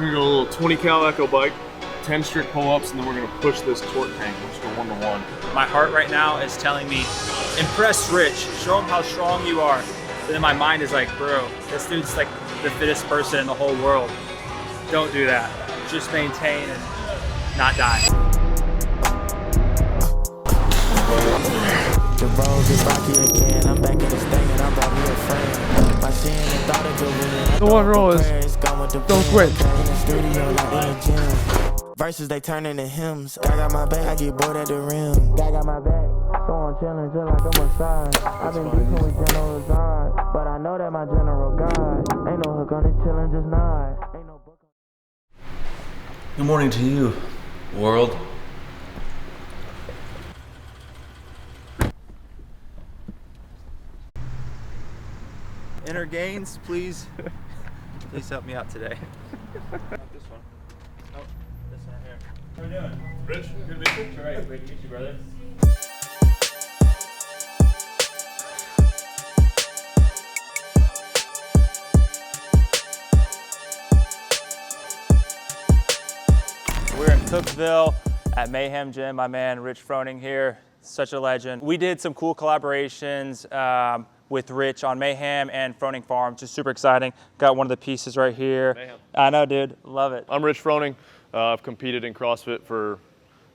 We're gonna go a little 20 cal echo bike, 10 strict pull-ups, and then we're gonna push this torque tank. We'll just go 1-to-1. My heart right now is telling me, impress Rich, show him how strong you are. But then my mind is like, bro, this dude's like the fittest person in the whole world. Don't do that. Just maintain and not die. The roads is rocky again. I'm back in this thing and I'm about to be a friend. My sin and thought it could win. The one rule is don't quit. In the studio, like in the gym. Verses they turn into hymns. I got my back, I get bored at the rim. I got my back, so I'm chilling just like I'm a side. I've been beefing with General Zod, but I know that my general God. Ain't no hook on this chillin', just nod. Ain't no book on. Good morning to you, world. Inner gains, please help me out today. Not this one. Oh, this one right here. How are we doing? Rich, good to meet you. All right, great to meet you, brother. We're in Cookeville at Mayhem Gym. My man, Rich Froning here, such a legend. We did some cool collaborations with Rich on Mayhem and Froning Farms, just super exciting. Got one of the pieces right here. Mayhem. I know, dude, love it. I'm Rich Froning. I've competed in CrossFit for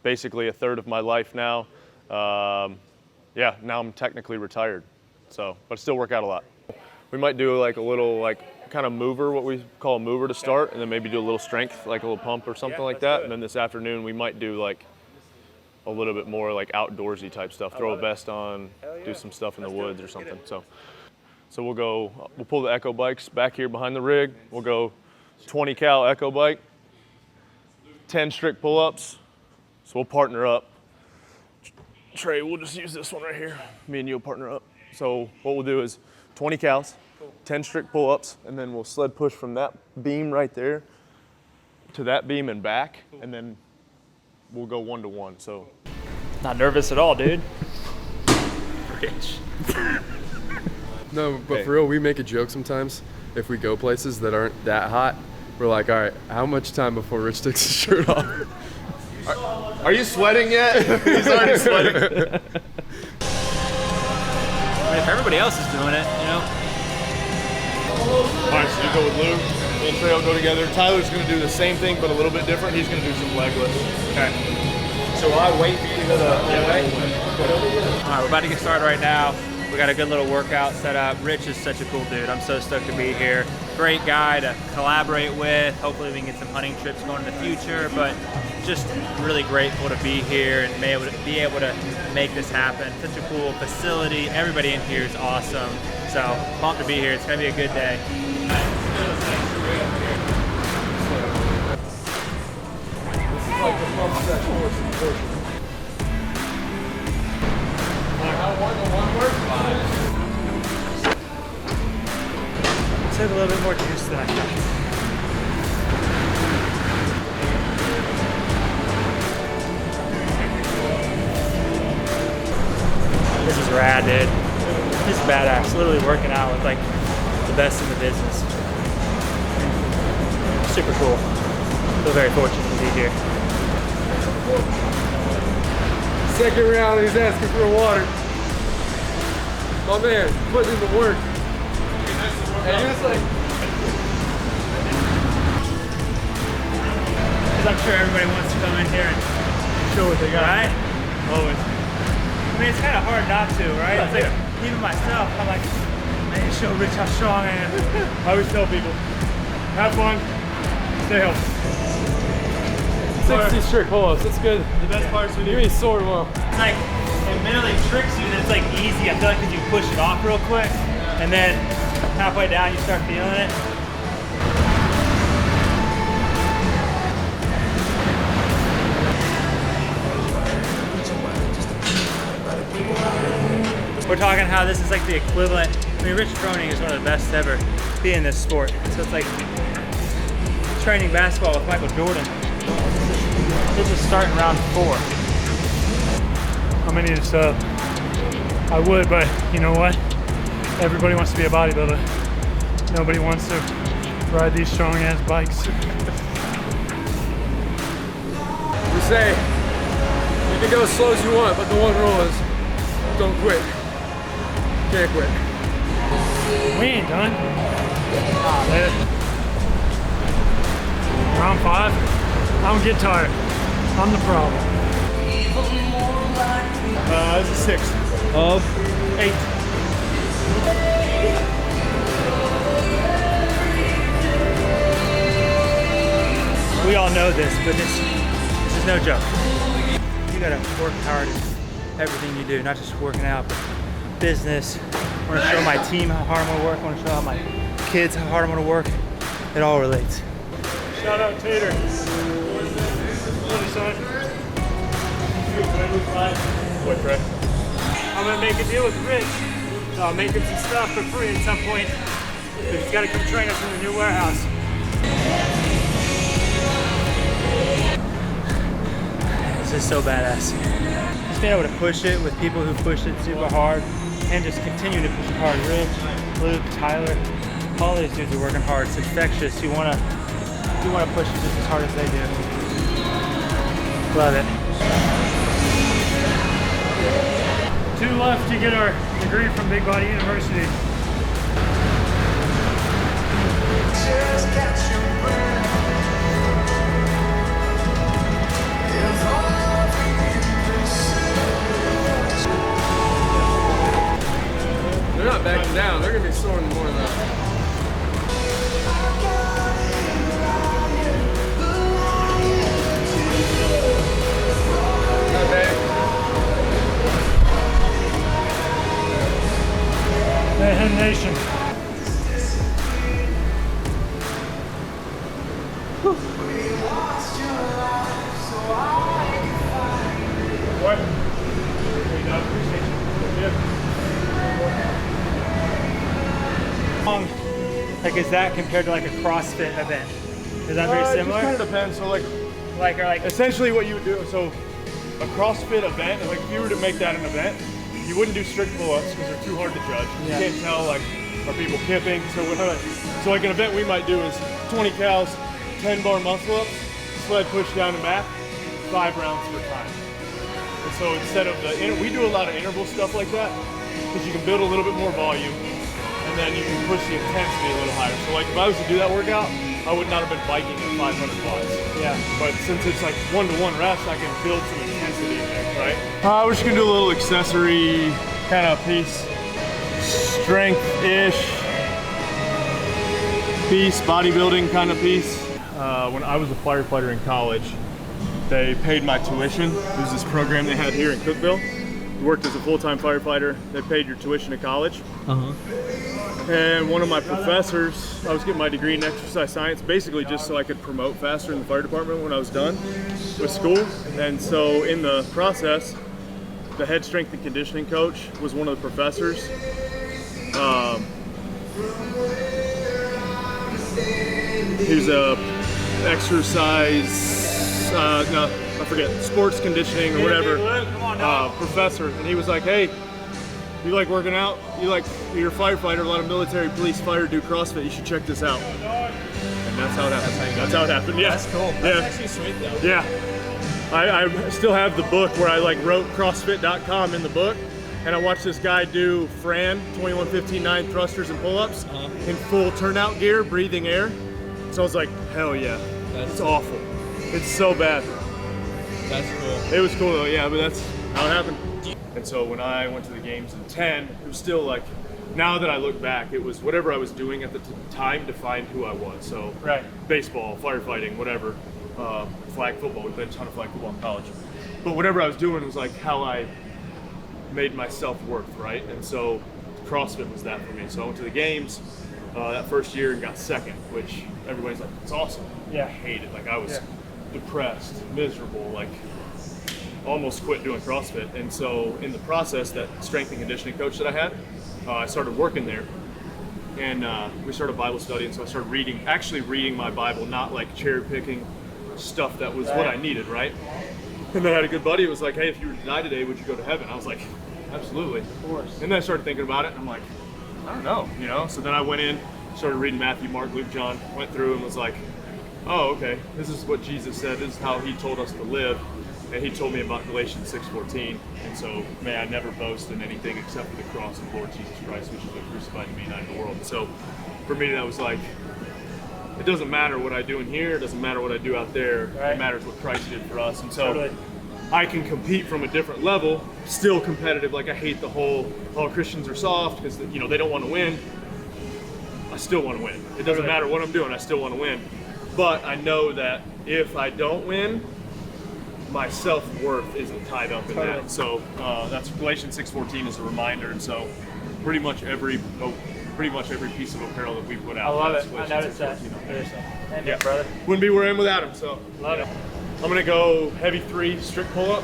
basically a third of my life now. Yeah, now I'm technically retired, so, but I still work out a lot. We might do like a little kind of mover, what we call a mover to start, and then maybe do a little strength, like a little pump or something like that. And then this afternoon we might do like a little bit more like outdoorsy type stuff. Throw a vest on, do some stuff in the woods or something. So we'll pull the echo bikes back here behind the rig. We'll go 20 cal echo bike, 10 strict pull-ups. So we'll partner up. Trey, we'll just use this one right here. Me and you will partner up. So what we'll do is 20 cals, 10 strict pull-ups, and then we'll sled push from that beam right there to that beam and back, and then we'll go 1-to-1. So Not nervous at all, dude. Rich. No, but for real, we make a joke sometimes. If we go places that aren't that hot, we're like, all right, how much time before Rich takes his shirt off? are you sweating yet? He's already sweating. I mean, if everybody else is doing it, you know. All right, so you go with Lou. Me and Trey will go together. Tyler's going to do the same thing, but a little bit different. He's going to do some leg lifts. Okay. So while I wait for you to go the other way? All right, we're about to get started right now. We got a good little workout set up. Rich is such a cool dude. I'm so stoked to be here. Great guy to collaborate with. Hopefully we can get some hunting trips going in the future, but just really grateful to be here and be able to make this happen. Such a cool facility. Everybody in here is awesome. So pumped to be here. It's gonna be a good day. Took a little bit more juice than I thought. This is rad, dude. This is badass. Literally working out with like the best in the business. Super cool. Feel very fortunate to be here. Second round, he's asking for water. My man, putting in the work. And he was like, Because I'm sure everybody wants to come in here and show what they got. Right? Always. I mean, it's kind of hard not to, right? It's like, even myself, I'm like, man, show Rich how strong I am. I always tell people, have fun, stay healthy. 60 strict pull-ups, that's good. The best part is when You're gonna be sore tomorrow. It's like, it mentally tricks you that it's like easy. I feel like because you push it off real quick, and then halfway down you start feeling it. We're talking how this is like the equivalent. I mean, Rich Froning is one of the best to ever be in this sport. So it's like training basketball with Michael Jordan. This is starting round 4. I mean, it's, I would, but you know what? Everybody wants to be a bodybuilder. Nobody wants to ride these strong ass bikes. say, you can go as slow as you want, but the one rule is don't quit. Can't quit. We ain't done. Man. Round 5. I don't get tired. I'm the problem. This is 6. Of 8. We all know this, but this is no joke. You gotta work hard at everything you do, not just working out, but business. I wanna show my team how hard I'm gonna work. I wanna show my kids how hard I'm gonna work. It all relates. Shout out Tater. What son? What, Trey? I'm gonna make a deal with Rich. So I'll make him some stuff for free at some point. But he's gotta come train us in the new warehouse. This is so badass. Just being able to push it with people who push it super hard and just continue to push it hard. Rich, Luke, Tyler, all these dudes are working hard. It's infectious. You wanna push it just as hard as they do. Love it. 2 left to get our degree from Big Body University. They're not backing down. They're gonna be soaring more than that. Mayhem Nation. What? Like, is that compared to like a CrossFit event? Is that very It similar? just kind of depends. So Like, or like, essentially what you would do, so a CrossFit event, like if you were to make that an event, you wouldn't do strict pull-ups because they're too hard to judge. Yeah. You can't tell, like, are people kipping? So like an event we might do is 20 cows, 10 bar muscle ups, sled push down and back, 5 rounds per time. And so instead of we do a lot of interval stuff like that because you can build a little bit more volume and then you can push the intensity a little higher. So like if I was to do that workout, I would not have been biking at 500 watts. yeah. But since it's like 1-to-1 reps, I can build some intensity in there, right? We're just gonna do a little accessory kind of piece. Strength-ish piece, bodybuilding kind of piece. When I was a firefighter in college, they paid my tuition. It was this program they had here in Cookeville. You worked as a full-time firefighter, they paid your tuition to college. And one of my professors, I was getting my degree in exercise science, basically just so I could promote faster in the fire department when I was done with school. And so in the process, the head strength and conditioning coach was one of the professors. He was a exercise, no, I forget, sports conditioning or whatever professor. And he was like, hey, you like working out? You're a firefighter, a lot of military, police, fire do CrossFit, you should check this out. And that's how it happened. That's how it happened, yeah. That's cool. That's actually sweet though. Yeah. I still have the book where I wrote CrossFit.com in the book, and I watched this guy do Fran 21-15-9 thrusters and pull-ups in full turnout gear, breathing air. So I was like, hell yeah, it's awful. It's so bad. That's cool. It was cool though, yeah, but that's how it happened. And so when I went to the games in 10, it was still like, now that I look back, it was whatever I was doing at the time defined who I was. So baseball, firefighting, whatever, flag football. We played a ton of flag football in college. But whatever I was doing was like how I made my self-worth, right? And so CrossFit was that for me. So I went to the games that first year and got second, which everybody's like, it's awesome. Yeah. I hated it. Like I was depressed, miserable, like almost quit doing CrossFit. And so in the process, that strength and conditioning coach that I had, I started working there, and we started Bible study. And so I started actually reading my Bible, not like cherry picking stuff that was what I needed, right? And then I had a good buddy who was like, hey, if you were to die today, would you go to heaven? I was like, absolutely. Of course. And then I started thinking about it, and I'm like, I don't know, you know? So then I went in, started reading Matthew, Mark, Luke, John, went through and was like, oh, okay, this is what Jesus said, this is how he told us to live. And he told me about Galatians 6:14, and so may I never boast in anything except for the cross of the Lord Jesus Christ, which has been crucified to me and I in the world. And so for me, that was like, it doesn't matter what I do in here, it doesn't matter what I do out there, It matters what Christ did for us. And so I can compete from a different level, still competitive. Like, I hate the whole, all Christians are soft because, you know, they don't want to win. I still want to win. It doesn't matter what I'm doing, I still want to win. But I know that if I don't win, my self-worth isn't tied up in that. So that's Galatians 6:14 is a reminder. And so pretty much every piece of apparel that we put out. I love it. Galatians I noticed that. 6:14. Yeah, brother. Wouldn't be where I am without him. So Love it. I'm gonna go heavy 3 strict pull-up.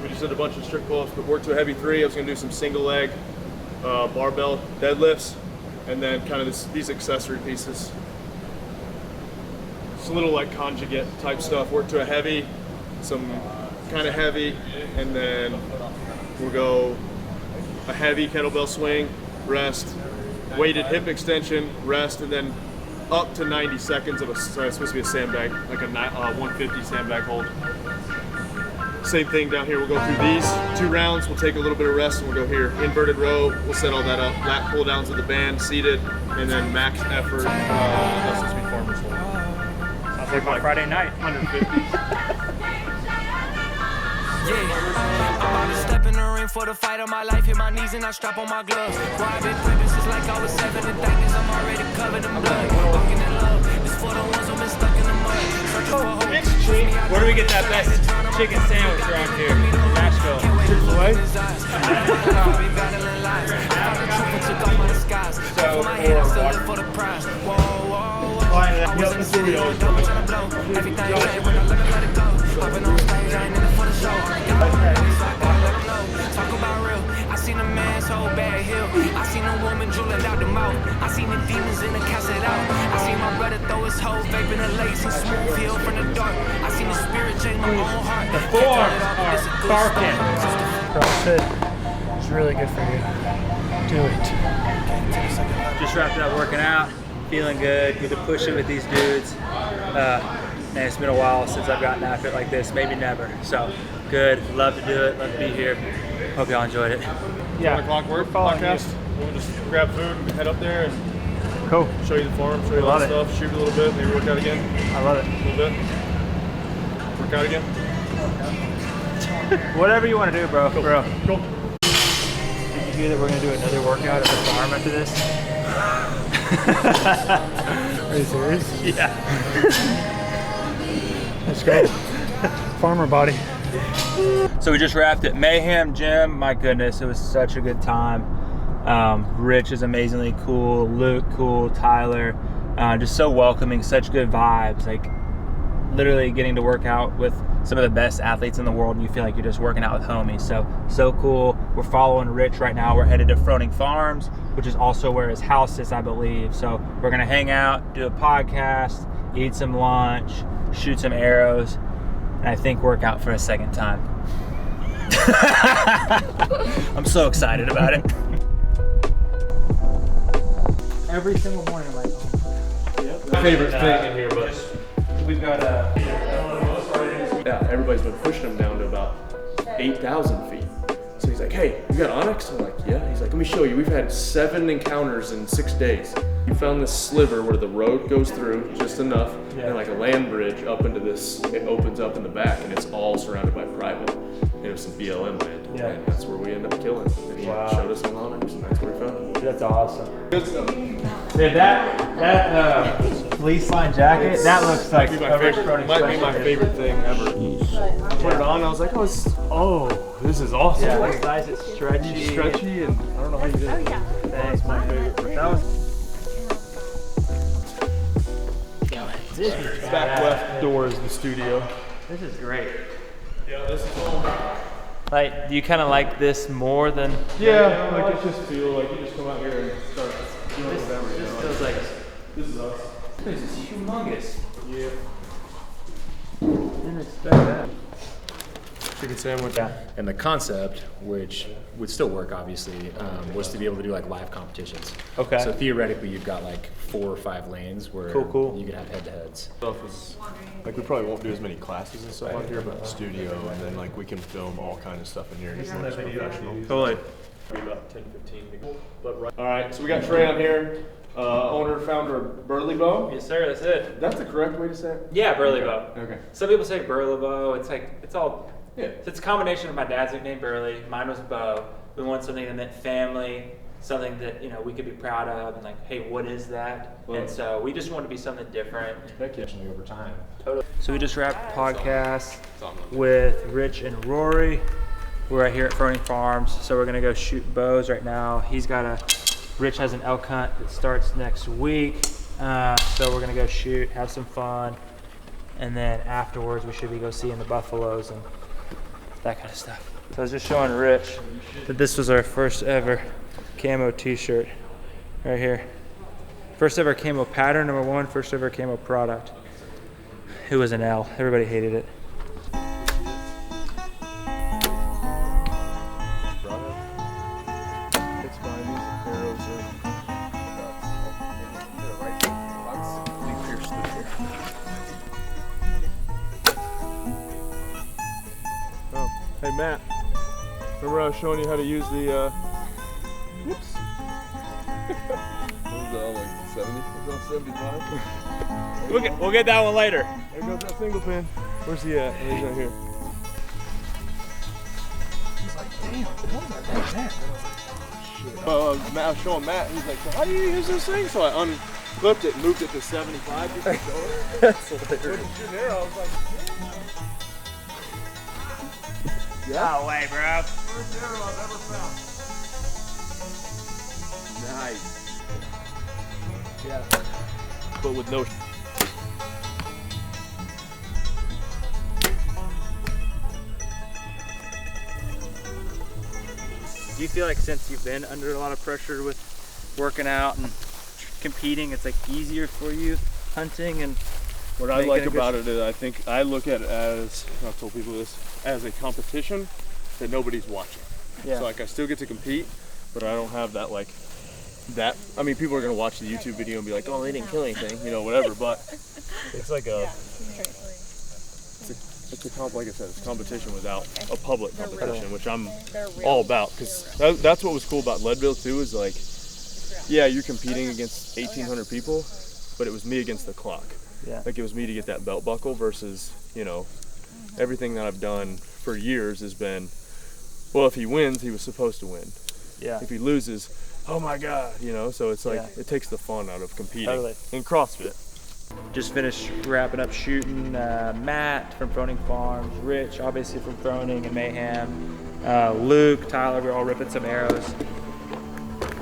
We just did a bunch of strict pull-ups, but work to a heavy 3. I was gonna do some single leg barbell deadlifts, and then kind of these accessory pieces. It's a little like conjugate type stuff. Work to a heavy, some kind of heavy, and then we'll go a heavy kettlebell swing, rest, weighted hip extension, rest, and then up to 90 seconds of it's supposed to be a sandbag, like a 150 sandbag hold. Same thing down here. We'll go through these 2 rounds. We'll take a little bit of rest, and we'll go here. Inverted row. We'll set all that up. Lat pull downs with the band, seated, and then max effort. SSB farmers hold. Sounds like my Friday night. 150. Yeah, I'm about to step in the ring for the fight of my life. Hit my knees and I strap on my gloves. Why I've been prepping since like I was 7. The thing is I'm already covered in blood. Walking in love, this for the ones who've been stuck in the mud. Searching for hope. Where do we get that best chicken sandwich around here? Nashville. Chick-fil-A? Hopping on stage, I ain't in it for the show. Talk about real. I seen a man's whole bad hill. I seen a woman drooling out the mouth. I seen the demons in the casket out. I seen my brother throw his whole vape in the lace and smooth hill from the dark. I seen the spirit change my own heart. The forearms are barking. CrossFit is really good for you. Do it. Just wrapped up working out, feeling good, good to push it with these dudes. Man, it's been a while since I've gotten after it like this, maybe never. So good, love to do it, love to be here. Hope y'all enjoyed it. Yeah. 1 o'clock work podcast. We'll just grab food and head up there and Cool. show you the farm, show you all the stuff, shoot a little bit, maybe work out again. I love it. A little bit. Work out again. Whatever you want to do, bro. Cool. Bro. Cool. Did you hear that we're going to do another workout at the farm after this? Are you serious? Yeah. That's great. Farmer body. So we just wrapped at Mayhem Gym. My goodness, it was such a good time. Rich is amazingly cool, Luke cool, Tyler, just so welcoming, such good vibes. Like literally getting to work out with some of the best athletes in the world, and you feel like you're just working out with homies. So cool. We're following Rich right now. We're headed to Froning Farms, which is also where his house is, I believe. So we're gonna hang out, do a podcast, eat some lunch, shoot some arrows, and I think work out for a second time. I'm so excited about it. Every single morning I'm like, oh. My favorite thing in here, but We've got yeah, everybody's been pushing him down to about 8,000 feet. So he's like, hey, you got Onyx? I'm like, yeah. He's like, let me show you. We've had 7 encounters in 6 days. You found this sliver where the road goes through just enough, and like a land bridge up into this, it opens up in the back, and it's all surrounded by private. And it was some BLM land, and that's where we end up killing. And he showed us on Onyx, and that's where we found him. That's awesome. Good stuff. Dude, that fleece line jacket, that looks like Might be a my Rich favorite, Froning might be my sweatshirt. favorite thing ever. I put it on, I was like, oh, this is awesome. Yeah, it's nice, it's stretchy. Stretchy, and I don't know how you did it. That's my favorite. That was Back left door is the studio. This is great. Yeah, this is all. Like, do you kind of like this more than? Yeah, like it just feel like you just come out here and start doing whatever. You This know, feels like this is us. this is humongous. Yeah. Didn't expect that. chicken sandwich. Yeah. And the concept, which would still work obviously, was to be able to do like live competitions. Okay. So theoretically, you've got like 4 or 5 lanes where Cool. you could have head-to-heads. Like we probably won't do as many classes and stuff out here, but the studio, and then like we can film all kinds of stuff in here. He's more professional. Totally. About 10, 15 people. All right, so we got Trey on here, owner, founder of Burlebo. Yes, sir. That's it. That's the correct way to say it? Yeah, Burlebo. Okay. Some people say Burlebo. It's all. Yeah. It's a combination of my dad's nickname Burley. Mine was Bo. We want something that meant family, something that we could be proud of, and like, hey, what is that? And so we just want to be something different. Over time. Totally. So we just wrapped the podcast with Rich and Rory. We're right here at Froning Farms, so we're gonna go shoot bows right now. Rich has an elk hunt that starts next week, so we're gonna go shoot, have some fun, and then afterwards we should be go seeing the buffaloes and that kind of stuff. So I was just showing Rich that this was our first ever camo t-shirt right here. First ever camo pattern, number 1, first ever camo product. It was an L, everybody hated it. Hey Matt, remember I was showing you how to use the, whoops. What was that, like 70? Was that 75? We'll get that one later. There goes that single pin. Where's he at? He's right here. He's like, damn, what was that? I was showing Matt, he's like, so how do you use this thing? So I unclipped it, moved it to 75 just to show it. That's hilarious. When he's shooting there, I was like, No way, bro. first arrow I've ever found. Nice. Yeah. But with no. Do you feel like since you've been under a lot of pressure with working out and competing, it's like easier for you hunting and What I like about it is I think I look at it as, I've told people this, as a competition that nobody's watching. Yeah. So like I still get to compete, but I don't have that I mean, people are gonna watch the YouTube video and be like, oh, they didn't kill anything, whatever, but it's like like I said, it's competition without a public competition, which I'm all about, because that's what was cool about Leadville too, is like, yeah, you're competing against 1,800 people, but it was me against the clock. Yeah. Like it was me to get that belt buckle versus, everything that I've done for years has been, well, if he wins, he was supposed to win. Yeah. If he loses, oh my God, so it's like, it takes the fun out of competing in CrossFit. Just finished wrapping up shooting. Matt from Froning Farms, Rich obviously from Froning and Mayhem, Luke, Tyler, we're all ripping some arrows.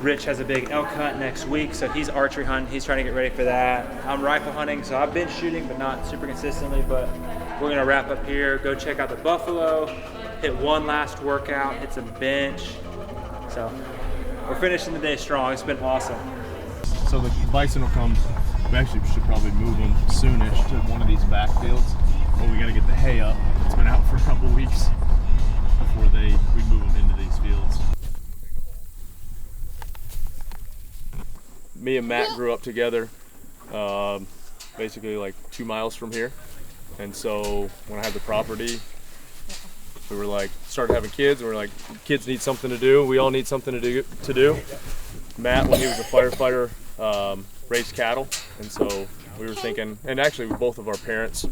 Rich has a big elk hunt next week, so he's archery hunting. He's trying to get ready for that. I'm rifle hunting, so I've been shooting, but not super consistently, but we're gonna wrap up here, go check out the buffalo, hit one last workout, hit some bench. So we're finishing the day strong. It's been awesome. So the bison will come, we actually should probably move them soonish to one of these backfields, but we gotta get the hay up. It's been out for a couple weeks before we move them into these fields. Me and Matt grew up together, basically like 2 miles from here. And so when I had the property, we were like, started having kids, and we were like, kids need something to do. We all need something to do. Matt, when he was a firefighter, raised cattle. And so we were thinking, and actually both of our parents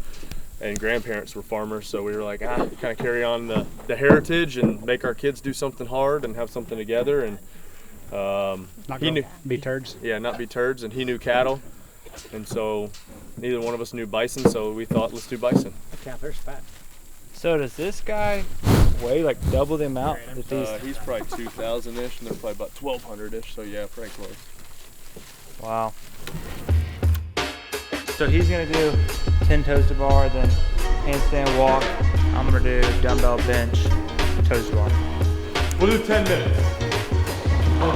and grandparents were farmers. So we were like, kind of carry on the heritage and make our kids do something hard and have something together. And Not gonna be turds. Yeah, not be turds, and he knew cattle, and so neither one of us knew bison, so we thought, let's do bison. Yeah, there's fat. So does this guy weigh like double the amount that these? He's probably 2,000-ish, and they're probably about 1,200-ish, so yeah, pretty close. Wow. So he's gonna do 10 toes to bar, then handstand walk. I'm gonna do dumbbell bench, toes to bar. We'll do 10 minutes.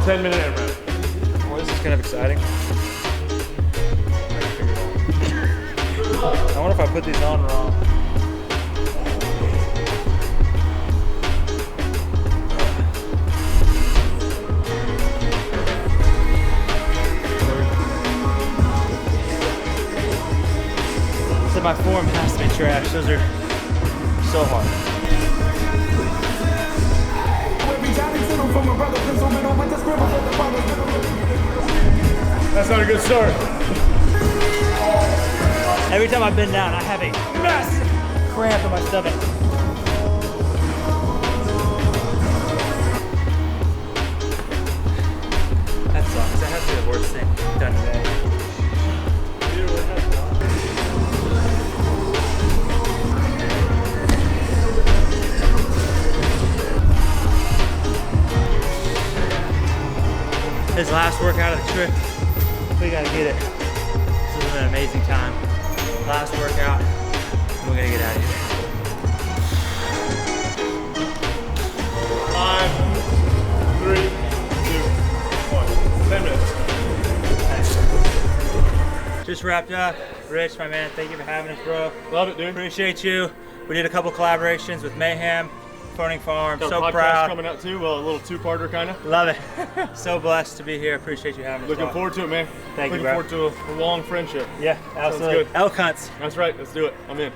10-minute AMRAP. Well, this is kind of exciting. I wonder if I put these on wrong. my form has been trash. Those are so hard. That's not a good start. Every time I've been down, I have a massive cramp in my stomach. That sucks. That has to be the worst thing I've done today. His last workout of the trip, we gotta get it. This has been an amazing time. Last workout, and we're gonna get out of here. 5, 3, 2, 1. 10 minutes. Just wrapped up. Rich, my man, thank you for having us, bro. Love it, dude. Appreciate you. We did a couple collaborations with Mayhem, Froning Farms. Got a So podcast proud. coming out too. Well, a little two-parter kind of. Love it. So blessed to be here. Appreciate you having us. Looking dog. forward to it, man. Thank you, Looking bro. forward to a long friendship. Yeah, absolutely. good. Elk hunts. That's right. Let's do it. I'm in.